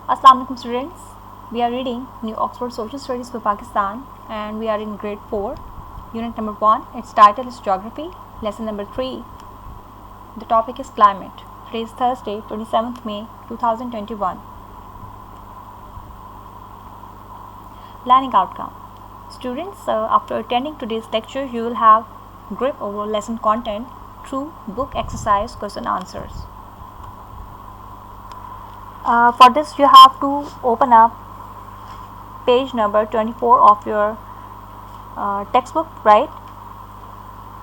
Assalamu alaikum students. We are reading New Oxford Social Studies for Pakistan and we are in grade 4, unit number 1. Its title is Geography, lesson number 3. The topic is climate. Today is Thursday, 27th May 2021. Learning outcome. Students, after attending today's lecture, you will have grip over lesson content through book exercise question answers. For this, you have to open up page number 24 of your textbook, right?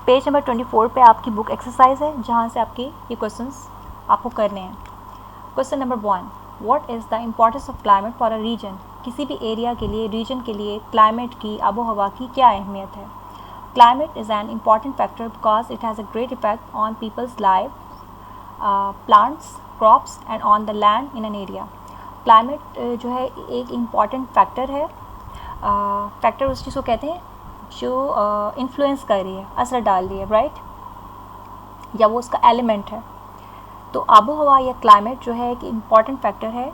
Page number 24 पे आपकी book exercise है जहाँ से आपके ये questions आपको करने हैं. Question number 1, what is the importance of climate for a region. किसी भी एरिया के लिए, रीजन के लिए क्लाइमेट की, आबो हवा की क्या अहमियत है. Climate is an important factor because it has a great effect on people's life, plants, crops and on the land in an area. Climate जो है एक इम्पॉर्टेंट फैक्टर है. फैक्टर उस चीज़ को कहते हैं जो इन्फ्लुएंस कर रही है, असर डाल रही है, राइट, या वो उसका एलिमेंट है. तो आबो हवा या क्लाइमेट जो है एक इम्पॉर्टेंट फैक्टर है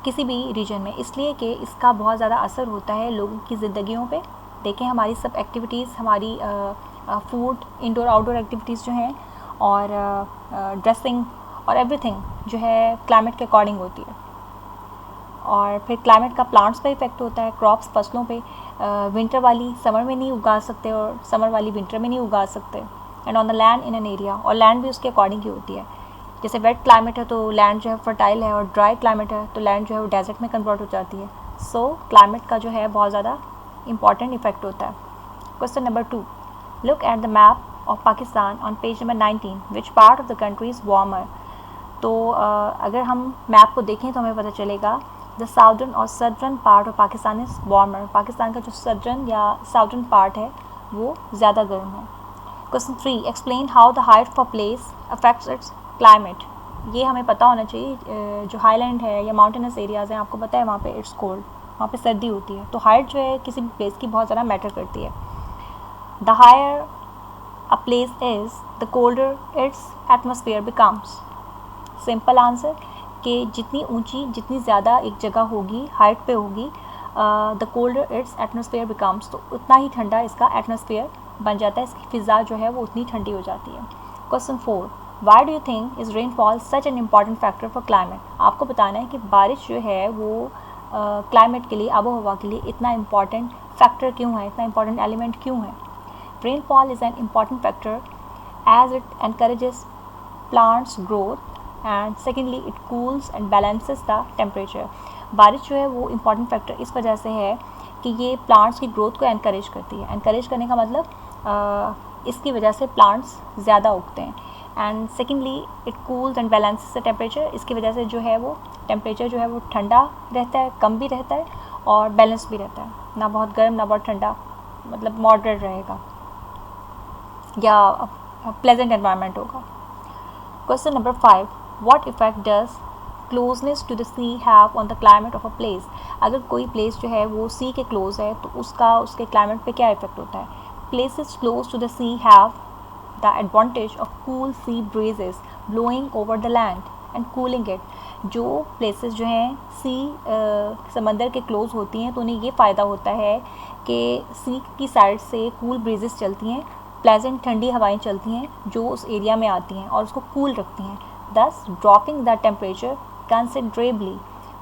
किसी भी रीजन में, इसलिए कि इसका बहुत ज़्यादा असर होता है लोगों की ज़िंदगियों पे. देखें हमारी सब एक्टिविटीज़, हमारी फूड, इंडोर आउटडोर एक्टिविटीज़ जो हैं, और ड्रेसिंग और एवरीथिंग जो है क्लाइमेट के अकॉर्डिंग होती है. और फिर क्लाइमेट का प्लांट्स पे इफेक्ट होता है, क्रॉप्स, फसलों पे. विंटर वाली समर में नहीं उगा सकते और समर वाली विंटर में नहीं उगा सकते. And on the land in an area, और लैंड भी उसके अकॉर्डिंग ही होती है. जैसे वेट क्लाइमेट है तो लैंड जो है फर्टाइल है, और ड्राई क्लाइमेट है तो लैंड जो है वो डेजर्ट में कन्वर्ट हो जाती है. सो क्लाइमेट का जो है बहुत ज़्यादा इंपॉर्टेंट इफेक्ट होता है. Question number 2, look at the map of Pakistan on page number 19. Which part of the country is warmer. तो अगर हम मैप को देखें तो हमें पता चलेगा द साउदर्न और southern part of Pakistan is warmer. Pakistan का जो सदर्न या साउदर्न पार्ट है वो ज़्यादा गर्म है. Question 3, explain how the height of a place affects it's climate. ये हमें पता होना चाहिए. जो हाईलैंड है या माउंटेनस एरियाज़ हैं, आपको पता है वहाँ पे इट्स कोल्ड, वहाँ पे सर्दी होती है. तो हाइट जो है किसी भी प्लेस की बहुत ज़्यादा मैटर करती है. The higher a place is the colder it's atmosphere becomes. Simple answer कि जितनी ऊंची, जितनी ज़्यादा एक जगह होगी, हाइट पे होगी, the colder it's atmosphere becomes, तो उतना ही ठंडा इसका एटमॉस्फेयर बन जाता है, इसकी फ़िज़ा जो है वो उतनी ठंडी हो जाती है. Question 4, why do you think is rainfall such an important factor for climate. आपको बताना है कि बारिश जो है वो क्लाइमेट के लिए, आबो हवा के लिए इतना इम्पॉर्टेंट फैक्टर क्यों है, इतना इम्पॉर्टेंट एलिमेंट क्यों है. Rainfall is an important factor as it encourages plants growth and secondly it cools and balances the temperature. बारिश जो है वो इम्पॉर्टेंट फैक्टर इस वजह से है कि ये प्लांट्स की ग्रोथ को एनकरेज करती है. एनकरेज करने का मतलब इसकी वजह से प्लांट्स ज़्यादा उगते हैं. And secondly it cools and balances the temperature. इसकी वजह से जो है वो टेम्परेचर जो है वो ठंडा रहता है, कम भी रहता है और बैलेंस भी रहता है. ना बहुत गर्म ना बहुत ठंडा, मतलब मॉडरेट रहेगा या प्लेजेंट एनवायरनमेंट होगा. Question number 5, what effect does closeness to the sea have on the climate of a place. अगर कोई प्लेस जो है वो सी के क्लोज है तो उसका उसके क्लाइमेट पे क्या इफेक्ट होता है. Places close to the sea have the advantage of cool sea breezes blowing over the land and cooling it. जो प्लेसेस जो हैं सी समंदर के क्लोज होती हैं तो उन्हें ये फ़ायदा होता है कि सी की साइड से कूल ब्रीजेस चलती हैं, प्लेजेंट ठंडी हवाएं चलती हैं जो उस एरिया में आती हैं और उसको कूल रखती हैं, thus dropping the temperature considerably.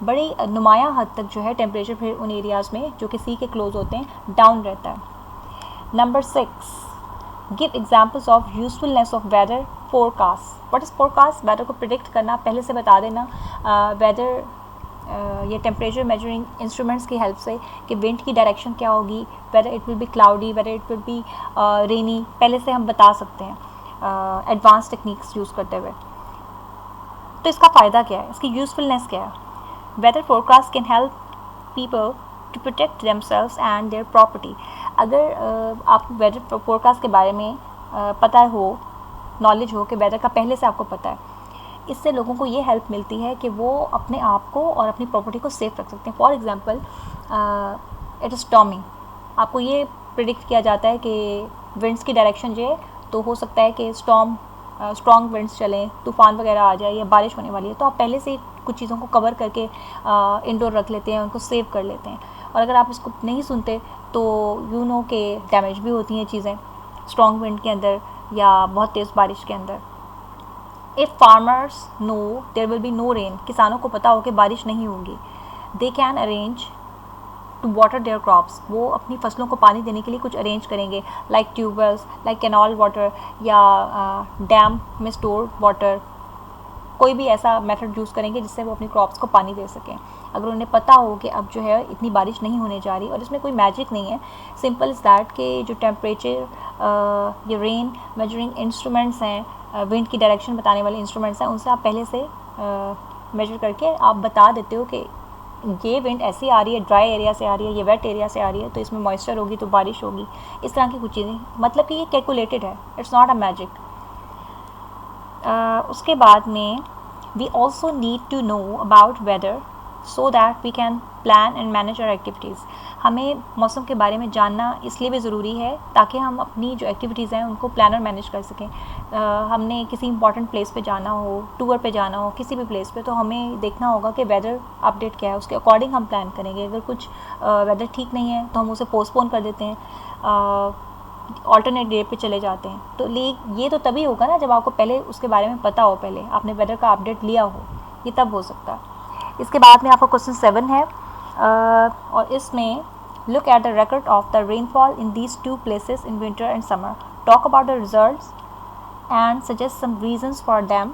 बड़ी नुमाया हद तक जो है टेम्परेचर फिर उन एरियाज़ में जो कि सी के क्लोज होते हैं डाउन रहता है. Number 6, give examples of usefulness of weather forecast. What is forecast. Weather को प्रिडिक्ट करना, पहले से बता देना वेदर ये टेम्परेचर मेजरिंग इंस्ट्रूमेंट्स की हेल्प से कि विंड की डायरेक्शन क्या होगी, whether it will be cloudy, whether it will be rainy, पहले से हम बता सकते हैं एडवांस टेक्निक्स यूज़ करते हुए. तो इसका फ़ायदा क्या है, इसकी यूज़फुलनेस क्या है. Weather forecast can help people to protect themselves and their property. अगर आपको वेदर फोरकास्ट के बारे में पता हो, नॉलेज हो कि वेदर का पहले से आपको पता है, इससे लोगों को ये हेल्प मिलती है कि वो अपने आप को और अपनी प्रॉपर्टी को सेफ रख सकते हैं. For example it is storming. आपको ये प्रिडिक्ट किया जाता है कि विंड्स की डायरेक्शन जो है तो हो सकता है कि स्टॉर्म स्ट्रॉन्ग विंड्स चलें, तूफ़ान वगैरह आ जाए या बारिश होने वाली है, तो आप पहले से कुछ चीज़ों को कवर करके इंडोर रख लेते हैं, उनको सेव कर लेते हैं। और अगर आप इसको नहीं सुनते तो यू नो के डैमेज भी होती हैं चीज़ें स्ट्रॉन्ग विंड के अंदर या बहुत तेज़ बारिश के अंदर। If farmers know there will be no rain, किसानों को पता हो कि बारिश नहीं होगी, they can arrange to water their crops, वो अपनी फसलों को पानी देने के लिए कुछ अरेंज करेंगे, like tube wells, like canal water या डैम में स्टोर वाटर, कोई भी ऐसा मेथड यूज़ करेंगे जिससे वो अपनी क्रॉप्स को पानी दे सकें। अगर उन्हें पता हो कि अब जो है इतनी बारिश नहीं होने जा रही, और इसमें कोई मैजिक नहीं है, सिंपल इज़ दैट कि जो टेम्परेचर ये रेन मेजरिंग इंस्ट्रूमेंट्स हैं, विंड की डायरेक्शन बताने वाले इंस्ट्रूमेंट्स हैं, उनसे आप पहले से मेजर करके आप बता देते हो कि ये विंड ऐसी आ रही है, ड्राई एरिया से आ रही है, ये वेट एरिया से आ रही है, तो इसमें मॉइस्चर होगी तो बारिश होगी, इस तरह की कुछ चीज़ें, मतलब कि ये कैलकुलेटेड है, इट्स नॉट अ मैजिक। उसके बाद में we also need to know about weather so that we can plan and manage our activities. हमें मौसम के बारे में जानना इसलिए भी ज़रूरी है ताकि हम अपनी जो एक्टिविटीज़ हैं उनको प्लान और मैनेज कर सकें। हमने किसी इंपॉर्टेंट प्लेस पे जाना हो, टूर पे जाना हो, किसी भी प्लेस पे, तो हमें देखना होगा कि वेदर अपडेट क्या है, उसके अकॉर्डिंग हम प्लान करेंगे। अगर कुछ वेदर ठीक नहीं है तो हम उसे पोस्टपोन कर देते हैं, ऑल्टरनेट डे पे चले जाते हैं। तो ये तो तभी होगा ना जब आपको पहले उसके बारे में पता हो, पहले आपने वेदर का अपडेट लिया हो, ये तब हो सकता है। इसके बाद में आपका क्वेश्चन 7 है, और इसमें look at the record of the rainfall in these two places in winter and summer, talk about the results and suggest some reasons for them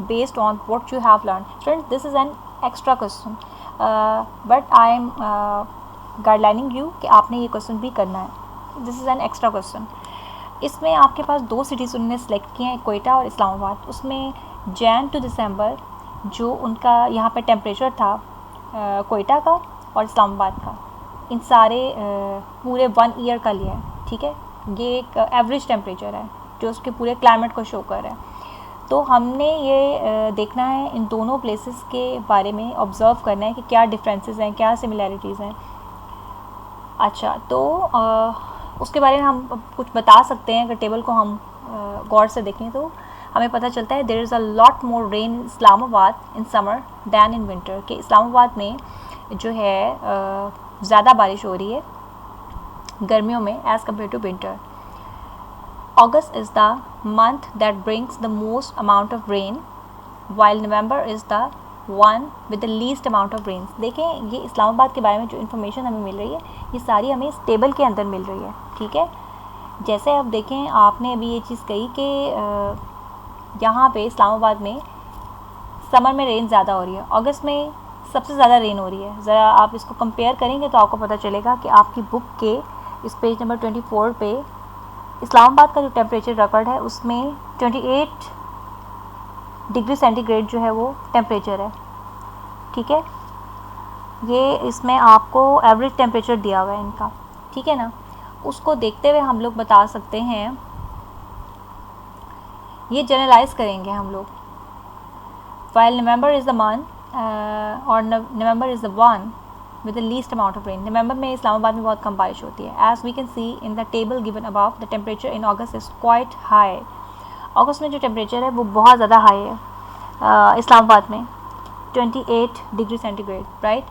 based on what you have learned. Friends, this is an extra question, but I am guidelining you कि आपने ये question भी करना है। This is an extra question. इसमें आपके पास 2 cities उन्होंने select किए हैं, कोयटा और इस्लामाबाद। उसमें जैन टू दिसंबर जो उनका यहाँ पे टेम्परेचर था कोयटा का और इस्लामाबाद का, इन सारे पूरे 1 ईयर का लिया है, ठीक है। ये एक एवरेज टेम्परेचर है जो उसके पूरे क्लाइमेट को शो कर रहा है। तो हमने ये देखना है, इन दोनों प्लेसेस के बारे में ऑब्ज़र्व करना है कि क्या डिफरेंसेस हैं, क्या सिमिलैरिटीज़ हैं। अच्छा, तो उसके बारे में हम कुछ बता सकते हैं। अगर टेबल को हम गौर से देखें तो हमें पता चलता है there is a lot more rain in Islamabad in summer than in winter, कि इस्लामाबाद में जो है ज़्यादा बारिश हो रही है गर्मियों में as compare to winter. August is the month that brings the most amount of rain, while November is the one with the least amount of rains. देखें, ये इस्लामाबाद के बारे में जो इन्फॉर्मेशन हमें मिल रही है ये सारी हमें इस टेबल के अंदर मिल रही है, ठीक है। जैसे अब देखें, आपने अभी ये चीज़ कही कि यहाँ पे इस्लामाबाद में समर में रेन ज़्यादा हो रही है, अगस्त में सबसे ज़्यादा रेन हो रही है। ज़रा आप इसको कंपेयर करेंगे तो आपको पता चलेगा कि आपकी बुक के इस पेज नंबर 24 पे इस्लामाबाद का जो टेम्परेचर रिकॉर्ड है उसमें 28 डिग्री सेंटीग्रेड जो है वो टेम्परेचर है, ठीक है। ये इसमें आपको एवरेज टेम्परेचर दिया हुआ है इनका, ठीक है ना। उसको देखते हुए हम लोग बता सकते हैं, ये जनरलाइज करेंगे हम लोग। While November is the month और November is the one with the least amount of rain. November में इस्लामाबाद में बहुत कम बारिश होती है। As we can see in the table given above, the temperature in August is quite high. अगस्त में जो temperature है वो बहुत ज़्यादा हाई है इस्लामाबाद में, 28 degree centigrade, right.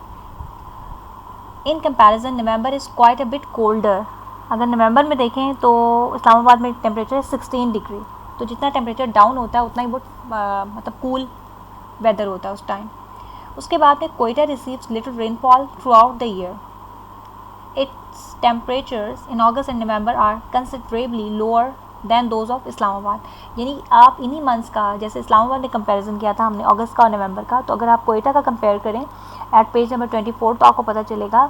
In comparison November is quite a bit colder. अगर नवंबर में देखें तो इस्लामाबाद में टेम्परेचर 16 डिग्री, तो जितना टेम्परेचर डाउन होता है उतना ही बहुत मतलब कूल वेदर होता है उस टाइम। उसके बाद में Quetta receives little rainfall throughout the year. Its temperatures in August and November are considerably lower than those of Islamabad. यानी आप इन्हीं मंथ्स का, जैसे इस्लामाबाद ने कंपैरिजन किया था हमने अगस्त का और नवंबर का, तो अगर आप कोयटा का कंपेयर करें एट पेज नंबर 24 तो आपको पता चलेगा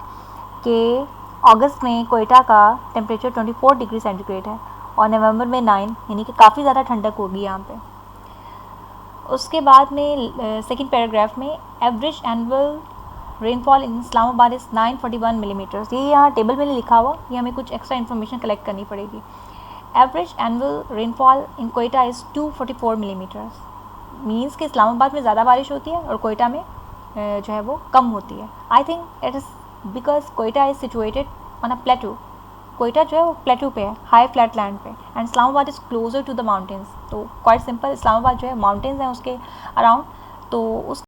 कि अगस्त में कोयटा का टेम्परेचर 24 डिग्री सेंटीग्रेड है और नवंबर में 9, यानी कि काफ़ी ज़्यादा ठंडक होगी यहाँ पे। उसके बाद में सेकंड पैराग्राफ में average annual rainfall in Islamabad is 941 millimetres. ये यहाँ टेबल में लिखा हुआ, ये हमें कुछ एक्स्ट्रा इन्फॉर्मेशन कलेक्ट करनी पड़ेगी। Average annual rainfall in Quetta is 244 millimetres, means कि इस्लामाबाद में ज़्यादा बारिश होती है और कोयटा में जो है वो कम होती है। I think it is because Quetta is situated on a plateau, Quetta जो है वो प्लेटू पे है, हाई फ्लैट लैंड पे, and Islamabad is closer to the mountains. तो क्वाइट सिंपल, इस्लामाबाद जो है माउंटेन्स हैं उसके अराउंड, तो उस